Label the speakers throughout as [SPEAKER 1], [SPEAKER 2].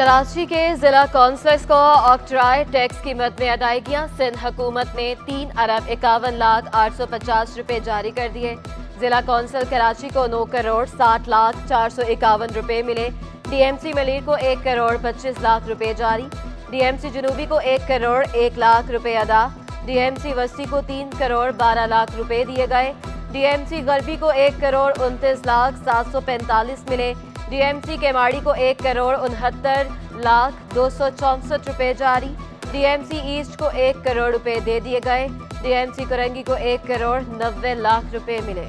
[SPEAKER 1] कराची के जिला कौंसलर्स को ऑक्ट्राय टैक्स कीमत में अदायगियां। सिंध हुकूमत ने 3,51,850 रुपए जारी कर दिए। जिला कौंसल कराची को 9,60,60,451 रुपए मिले। डीएमसी मलिर को 1,25,00,000 रुपए जारी। डीएमसी जनूबी को 1,01,00,000 रुपए अदा। डीएमसी वस्ती को 3,12,00,000 रुपए दिए गए। डीएमसी गरबी को 1,29,745 मिले। डीएमसी केमाड़ी को 1,69,264 रुपए जारी। डीएमसी ईस्ट को 1 करोड़ रुपए दे दिए गए। डीएमसी कुरंगी को 1,90,00,000 रुपए मिले।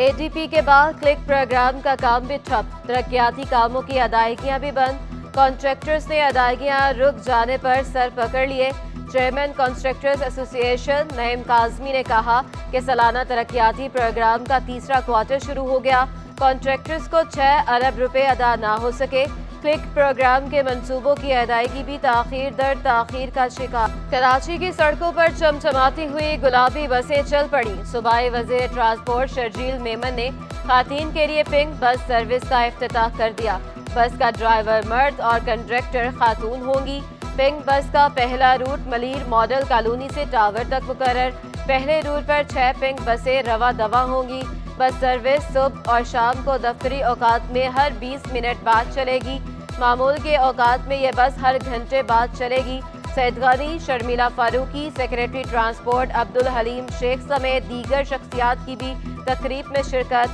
[SPEAKER 1] एडीपी के बाद क्लिक प्रोग्राम का काम भी ठप। तरक्याती कामों की अदायगियां भी बंद। कॉन्ट्रैक्टर्स ने अदायगियां रुक जाने पर सर पकड़ लिए। Chairman contractors association Naeem Kazmi ने कहा कि सालाना तरक्याती प्रोग्राम का तीसरा क्वार्टर शुरू हो गया। कॉन्ट्रैक्टर्स को 6 अरब रुपए अदा ना हो सके। क्लिक प्रोग्राम के मंसूबों की अदायगी भी ताखीर दर ताखीर का शिकार। कराची की सड़कों पर चमचमाती हुई गुलाबी बसें चल पड़ी। सूबाई वज़ीर ट्रांसपोर्ट शर्जील मेमन ने खातीन के लिए पिंक बस सर्विस का इफ्तिताह कर दिया। बस का ड्राइवर मर्द और कंडक्टर खातून होंगी। पिंक बस का पहला रूट मलिर मॉडल कॉलोनी से टावर तक मुकर्रर। पहले रूट पर 6 पिंक बसें रवा दवा होंगी। बस सर्विस सुबह और शाम को दफ्तरी औकात में हर 20 मिनट बाद चलेगी। मामूल के औकात में यह बस हर घंटे बाद चलेगी। सैयद गनी, शर्मिला फारूकी, सेक्रेटरी ट्रांसपोर्ट अब्दुल हलीम शेख समेत दीगर शख्सियात की भी तकरीब में शिरकत।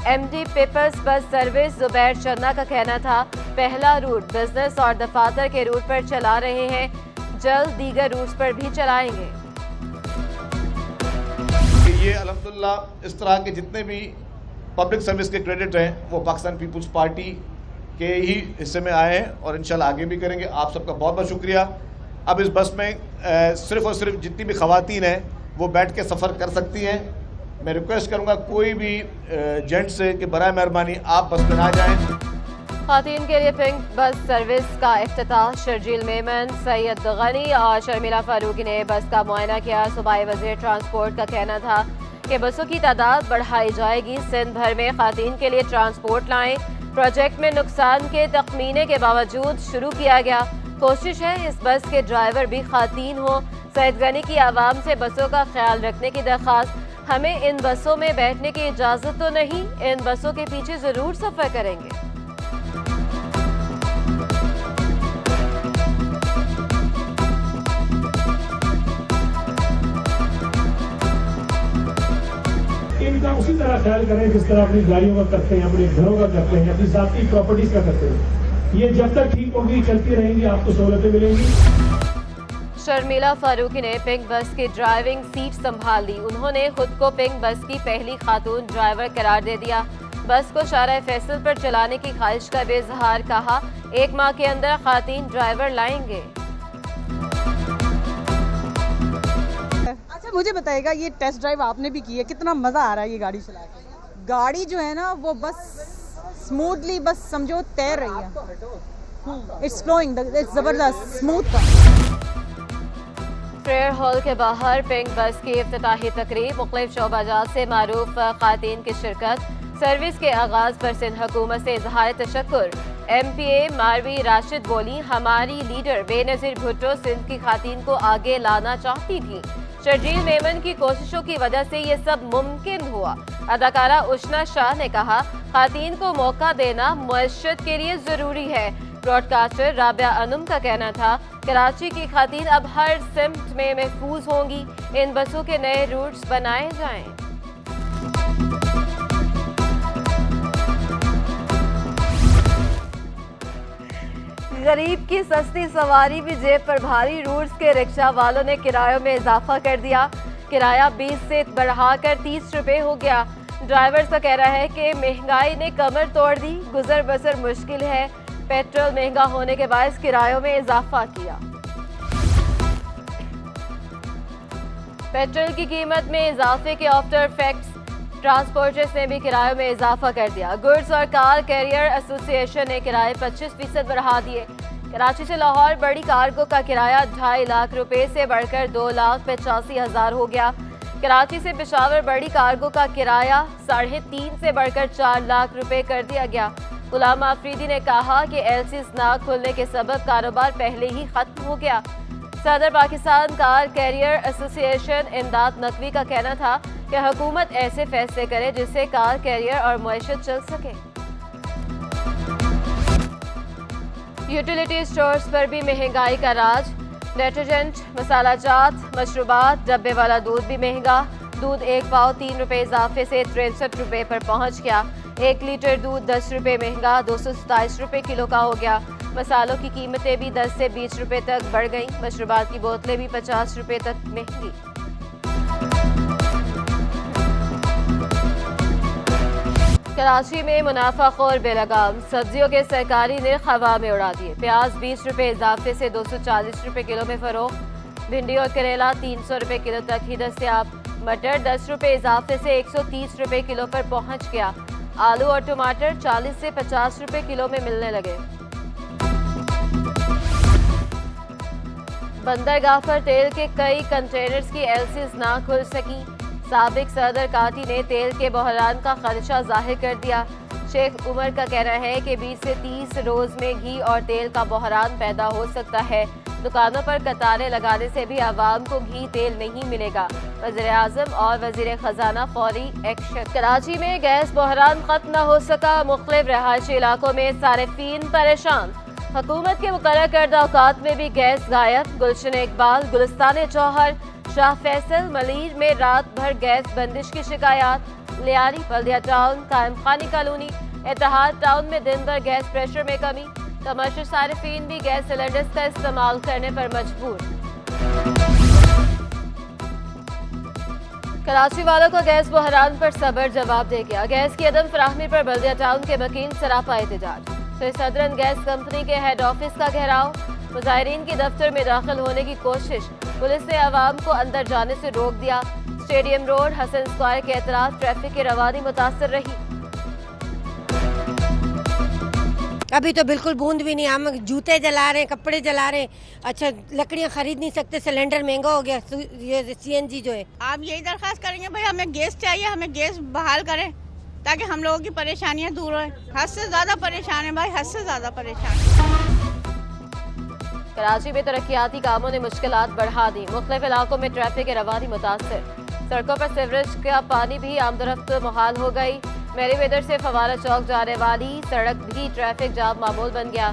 [SPEAKER 1] MD people's bus service Zubair Channa का कहना था पहला रूट बिजनेस और दफातर के रूट पर चला रहे हैं, जल्द दीगर रूट्स पर भी चलाएंगे।
[SPEAKER 2] ये अल्हम्दुलिल्लाह इस तरह के जितने भी पब्लिक सर्विस के क्रेडिट हैं वो पाकिस्तान पीपुल्स पार्टी के ही हिस्से में आए हैं और इंशाल्लाह आगे भी करेंगे। आप सबका बहुत बहुत शुक्रिया। अब इस बस में सिर्फ़ और सिर्फ जितनी भी ख़वातीन हैं वो बैठ के सफ़र कर सकती हैं। मैं रिक्वेस्ट करूंगा कोई भी जेंट्स से कि बराए मेहरबानी आप बस में ना जाएं।
[SPEAKER 1] खातीन के लिए पिंक बस सर्विस का इफ्तिताह। शर्जील मेमन, सैयद गनी और शर्मिला फारूकी ने बस का मुआयना किया। सूबाई वज़ीर ट्रांसपोर्ट का कहना था कि बसों की तादाद बढ़ाई जाएगी। सिंध भर में खातीन के लिए ट्रांसपोर्ट लाएं। प्रोजेक्ट में नुकसान के तखमीने के बावजूद शुरू किया गया। कोशिश है इस बस के ड्राइवर भी खातीन हो। सैयद गनी की आवाम से बसों का ख्याल रखने की दरख्वास्त। हमें इन बसों में बैठने की इजाजत तो नहीं, इन बसों के पीछे जरूर सफर करेंगे।
[SPEAKER 3] इनका उसी तरह ख्याल करें जिस तरह अपनी गाड़ियों का करते हैं, अपने घरों का करते हैं, अपनी जाती प्रॉपर्टीज का करते हैं। ये जब तक ठीक होगी, चलती रहेंगी, आपको सहूलतें मिलेंगी।
[SPEAKER 1] शर्मिला फारूकी ने पिंक बस की ड्राइविंग सीट संभाल ली। उन्होंने खुद को पिंक बस की पहली खातून ड्राइवर करार दे दिया। बस को शाहराह फैसल पर चलाने की ख्वाहिश का भी इजहार। कहा 1 माह के अंदर खातीन ड्राइवर लाएंगे।
[SPEAKER 4] अच्छा मुझे बताइएगा, ये टेस्ट ड्राइव आपने भी की है, कितना मजा आ रहा है ये गाड़ी चला के? गाड़ी जो है ना वो बस स्मूथली बस समझो तैर रही है। इट्स फ्लोइंग, इट्स जबरदस्त स्मूथ।
[SPEAKER 1] प्रेयर हॉल के बाहर पिंक बस की इफ्तिताही तकरीब। मुख्तलिफ शोबाजात से मारूफ खातीन की शिरकत। सर्विस के आगाज पर सिंध हुकूमत से इजहार तशक्कुर। MPA मारवी राशिद बोली हमारी लीडर बेनज़ीर भुट्टो सिंध की खातीन को आगे लाना चाहती थी। शर्जील मेमन की कोशिशों की वजह से ये सब मुमकिन हुआ। अदाकारा उशना शाह ने कहा खातीन को मौका देना मुअश्शत के लिए जरूरी है। ब्रॉडकास्टर राबिया अनम का कहना था कराची की खातीन अब हर सिमत में महफूज होंगी। इन बसों के नए रूट्स बनाए जाएं। गरीब की सस्ती सवारी भी जेब पर भारी। रूट्स के रिक्शा वालों ने किरायों में इजाफा कर दिया। किराया 20 से बढ़ाकर 30 रुपए हो गया। ड्राइवर का कहना है कि महंगाई ने कमर तोड़ दी, गुजर बसर मुश्किल है। पेट्रोल महंगा होने के बायस किरायों में इजाफा किया। पेट्रोल की कीमत में इजाफे के आफ्टर इफेक्ट्स। ट्रांसपोर्टर्स ने भी किरायों में इजाफा कर दिया। गुड्स और कार कैरियर एसोसिएशन ने किराए 25% बढ़ा दिए। कराची से लाहौर बड़ी कार्गो का किराया 2.5 लाख रुपए से बढ़कर 2,85,000 हो गया। कराची से पेशावर बड़ी कार्गो का किराया 3.5 से बढ़कर 4 लाख रुपए कर दिया गया। गुलाम आफरीदी ने कहा कि एलसीज ना खुलने के सबब कारोबार पहले ही खत्म हो गया। सदर पाकिस्तान कार कैरियर एसोसिएशन इमदाद नकवी का कहना था कि हुकूमत ऐसे फैसले करे जिससे कार कैरियर और मईशत चल सके। यूटिलिटी स्टोर्स पर भी महंगाई का राज। डिटर्जेंट, मसाला जात, मशरूबात, डब्बे वाला दूध भी महंगा। दूध 1 पाव 3 रुपये इजाफे से 63 रुपये पर पहुंच गया। 1 लीटर दूध 10 रुपये महंगा 227 रुपये किलो का हो गया। मसालों की कीमतें भी 10 से 20 रुपये तक बढ़ गईं। मशरूबात की बोतलें भी 50 रुपये तक महंगी। कराची में मुनाफाखोर बेलगाम सब्जियों के सरकारी निर्ख हवा में उड़ा दिए। प्याज 20 रुपये इजाफे से 240 रुपये किलो में फरोख्त। भिंडी और करेला 300 रुपये किलो तक ही दस्तयाब। मटर 10 रुपये इजाफे से 130 रुपये किलो पर पहुंच गया। आलू और टमाटर 40 से 50 रुपये किलो में मिलने लगे। बंदरगाह पर तेल के कई कंटेनर्स की एलसीज ना खुल सकी। साबिक सदर काटी ने तेल के बहरान का खदशा जाहिर कर दिया। शेख उमर का कहना है कि 20 से 30 रोज में घी और तेल का बहरान पैदा हो सकता है। दुकानों पर कतारें लगाने से भी आवाम को घी तेल नहीं मिलेगा। वज़ीर-ए-आज़म और वज़ीर खजाना फौरी एक्शन। कराची में गैस बहरान खत्म न हो सका। मुख्तलिफ रहायशी इलाकों में सारिफीन परेशान। हुकूमत के मुकर्रर करदा औकात में भी गैस गायब। गुलशन इकबाल, गुलिस्तान जौहर, शाह फैसल, मलीर में रात भर गैस बंदिश की शिकायत। लियारी, बल्दिया टाउन, कायम खानी कॉलोनी, इत्तेहाद टाउन में दिन भर गैस प्रेशर में कमी। कमर्शियल सारिफीन भी गैस सिलेंडर्स का इस्तेमाल करने पर मजबूर। कराची वालों को गैस बहरान पर सबर जवाब दे गया। गैस की अदम फराहमी पर बल्दिया टाउन के मकीन सरापा एहतजाज। फिर सदरन गैस कंपनी के हेड ऑफिस का घेराव। मुजाहिरीन की दफ्तर में दाखिल होने की कोशिश। पुलिस ने आवाम को अंदर जाने से रोक दिया। स्टेडियम रोड, हसन स्क्वायर के एतराफ ट्रैफिक की रवानी मुतासर रही।
[SPEAKER 5] अभी तो बिल्कुल बूंद भी नहीं। हम जूते जला रहे हैं, कपड़े जला रहे हैं। अच्छा, लकड़ियां खरीद नहीं सकते, सिलेंडर महंगा हो गया। ये सीएनजी जो है,
[SPEAKER 6] आप यही दरख्वास्त करेंगे भाई हमें गैस चाहिए, हमें गैस बहाल करें ताकि हम लोगों की परेशानियां दूर हों। हद से ज्यादा परेशान है भाई, हद से ज्यादा परेशान।
[SPEAKER 1] कराची में तरक्याती कामों ने मुश्किलात बढ़ा दी। मुख्तलिफ इलाकों में ट्रैफिक की रवानी मुतासर। सड़कों पर सीवरेज का पानी भी आमदरफ्त मुहाल हो गई। मेरी वेदर से फवारा चौक जाने वाली सड़क भी ट्रैफिक जाम मामूल बन गया।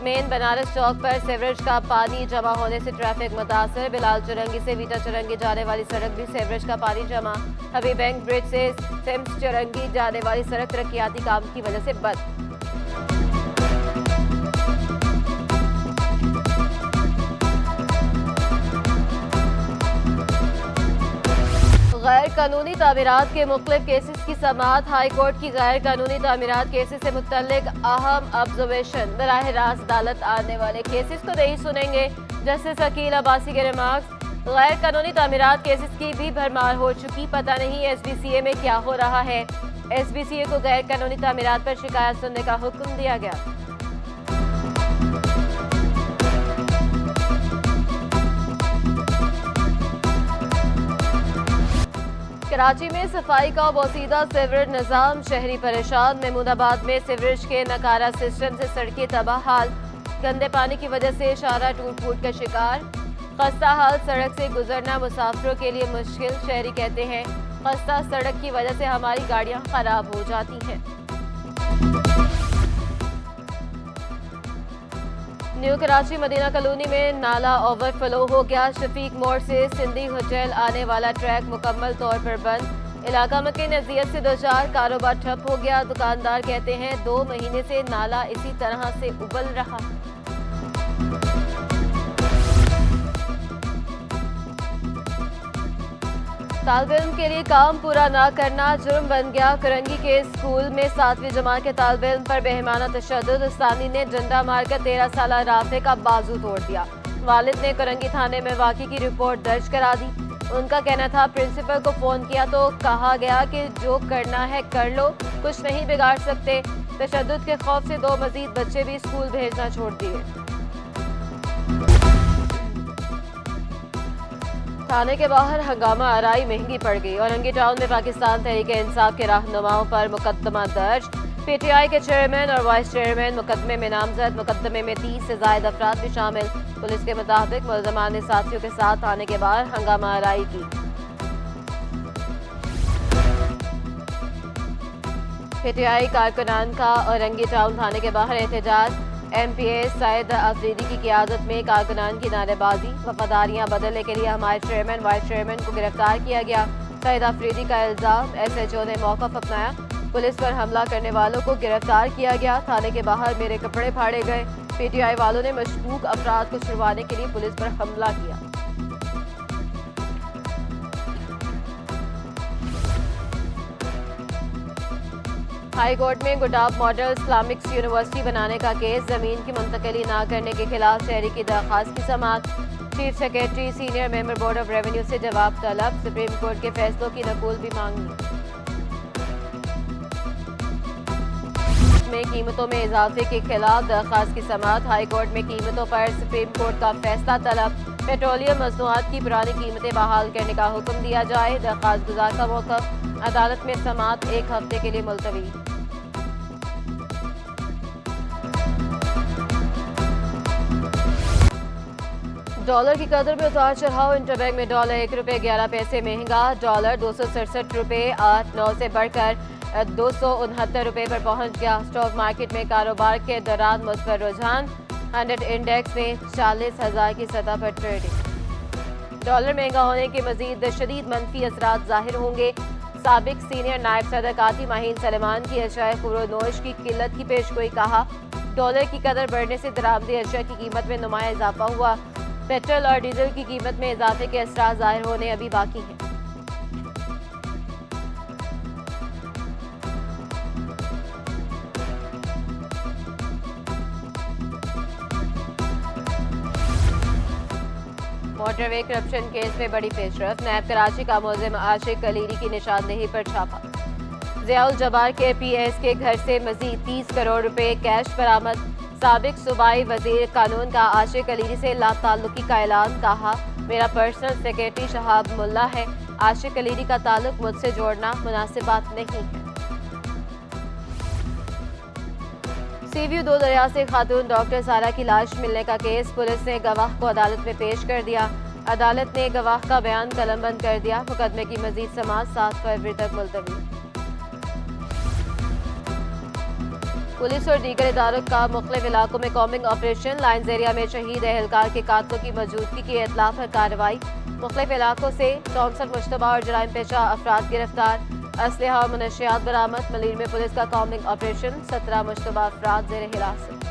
[SPEAKER 1] मेन बनारस चौक पर सीवरेज का पानी जमा होने से ट्रैफिक मुतासर। बिलाल चुरंगी से वीटा चुरंगी जाने वाली सड़क भी सीवरेज का पानी जमा। हबीब बैंक ब्रिज से सिम्स चुरंगी जाने वाली सड़क तरक्याती काम की वजह से बंद। गैर कानूनी तामीरात के मुख्तलिफ केसेस की समाअत। हाई कोर्ट की गैर कानूनी तामीरात केसेस से मुतल्लिक अहम ऑब्जर्वेशन। बराह रास्त अदालत आने वाले केसेस को नहीं सुनेंगे। जस्टिस अकील अब्बासी के रिमार्क्स। गैर कानूनी तामीरात केसेस की भी भरमार हो चुकी। पता नहीं SBCA में क्या हो रहा है। SBCA को गैर कानूनी तामीरात पर शिकायत सुनने का हुक्म दिया गया। कराची में सफाई का बोसीदा सीवरेज निज़ाम। शहरी परेशान। महमूदाबाद में सीवरेज के नकारा सिस्टम से सड़कें तबाह हाल। गंदे पानी की वजह से इशारा टूट फूट का शिकार। खस्ता हाल सड़क से गुजरना मुसाफिरों के लिए मुश्किल। शहरी कहते हैं खस्ता सड़क की वजह से हमारी गाड़ियां खराब हो जाती हैं। न्यू कराची मदीना कॉलोनी में नाला ओवरफ्लो हो गया। शफीक मोड़ से सिंधी होटल आने वाला ट्रैक मुकम्मल तौर पर बंद। इलाका में की नज़ियत से 2 4 कारोबार ठप हो गया। दुकानदार कहते हैं 2 महीने से नाला इसी तरह से उबल रहा। तालिब इल्म के लिए काम पूरा ना करना जुर्म बन गया। करंगी के स्कूल में 7वीं जमात के तालिब इल्म पर बेहमाना तशद्दुद। उस्तादी ने डंडा मारकर 13 साल राफे का बाजू तोड़ दिया। वालिद ने करंगी थाने में वाक़ई की रिपोर्ट दर्ज करा दी। उनका कहना था प्रिंसिपल को फ़ोन किया तो कहा गया कि जो करना है कर लो, कुछ नहीं बिगाड़ सकते। तशद्दुद के खौफ से 2 मजीद बच्चे भी स्कूल भेजना छोड़ दिए। थाने के बाहर हंगामा आराई महंगी पड़ गई। औरंगी टाउन में पाकिस्तान तहरीक इंसाफ के रहनुमाओं पर मुकदमा दर्ज। पीटीआई के चेयरमैन और वाइस चेयरमैन मुकदमे में नामजद। मुकदमे में 30 से ज्यादा अफराद भी शामिल। पुलिस के मुताबिक मुलजमान ने साथियों के साथ आने के बाद हंगामा आराई की। पीटीआई कारकुनान का औरंगी टाउन थाने के बाहर एहतजाज। एमपीए सैयद अफरीदी की क़ियादत में कारकुनान की नारेबाजी। वफादारियां बदलने के लिए हमारे चेयरमैन वाइस चेयरमैन को गिरफ्तार किया गया। सैयद अफरीदी का इल्जाम, एसएचओ ने मौक़िफ़ अपनाया। पुलिस पर हमला करने वालों को गिरफ्तार किया गया। थाने के बाहर मेरे कपड़े फाड़े गए। पीटीआई वालों ने मशकूक अफराद को छुड़वाने के लिए पुलिस पर हमला किया। हाई कोर्ट में गुडाब मॉडल इस्लामिक यूनिवर्सिटी बनाने का केस। जमीन की मुंतकिली न करने के खिलाफ शहरी की दरख्वास्त की समाअत। Chief secretary senior member board of revenue से जवाब तलब। सुप्रीम कोर्ट के फैसलों की नकूल भी मांगी। में कीमतों में इजाफे के खिलाफ दरख्वास्त की समाअत। हाई कोर्ट में कीमतों पर सुप्रीम कोर्ट का फैसला तलब। पेट्रोलियम मसनूआत की पुरानी कीमतें बहाल करने का हुक्म दिया जाए। दरख्वास्त गुजार का मौक़िफ़। अदालत में समाअत 1 हफ्ते के लिए मुलतवी। डॉलर की कदर में उतार चढ़ाव। इंटरबैंक में डॉलर 1 रुपये 11 पैसे महंगा। डॉलर 267 रुपये 8-9 से बढ़कर 269 रुपये पर पहुंच गया। स्टॉक मार्केट में कारोबार के दौरान मुस्बत रुझान। 100 इंडेक्स में 40,000 की सतह पर ट्रेडिंग। डॉलर महंगा होने के मजीद शदीद मनफी असरात जाहिर होंगे। साबिक सीनियर नायब सदर काती माहीन सलेमान की अशिया खुबरो-नोश की किल्लत की पेशगोई। कहा, डॉलर की कदर बढ़ने से दरामदी अशिया की कीमत में नुमाया इजाफा हुआ। पेट्रोल और डीजल की कीमत में इजाफे के असरात जाहिर होने अभी बाकी हैं। मोटरवे करप्शन केस में बड़ी पेशरफ। नैब कराची का मुलजिम आशिक कलीरी की निशानदेही पर छापा। ज़ियाउल जबार के पीएस के घर से मजीद 30 करोड़ रुपए कैश बरामद। साबिक सूबाई वजीर कानून का आशिक कलीरी से लाताल्लुकी का ऐलान। कहा, मेरा पर्सनल सेक्रेटरी शहाब मुल्ला है। आशिक कलीरी का ताल्लुक मुझसे जोड़ना मुनासिब बात नहीं है। सीव्यू 2 दरिया से खातून डॉक्टर सारा की लाश मिलने का केस। पुलिस ने गवाह को अदालत में पेश कर दिया। अदालत ने गवाह का बयान कलमबंद कर दिया। मुकदमे की मजीद समाअत 7 फरवरी तक मुलतवी। पुलिस और दीगर इदारों का मुख्तलिफ इलाकों में कॉम्बिंग ऑपरेशन। लाइन्स एरिया में शहीद एहलकार के कातलों की मौजूदगी की इत्तला पर कार्रवाई। मुख्तलिफ इलाकों से 64 मुश्तबा और जराइम पेशा अफराद गिरफ्तार। असलहा और मुनशियात बरामद। मलीर में पुलिस का कॉम्बिंग ऑपरेशन। 17 मुश्तबा अफराद ज़ेर हिरासत।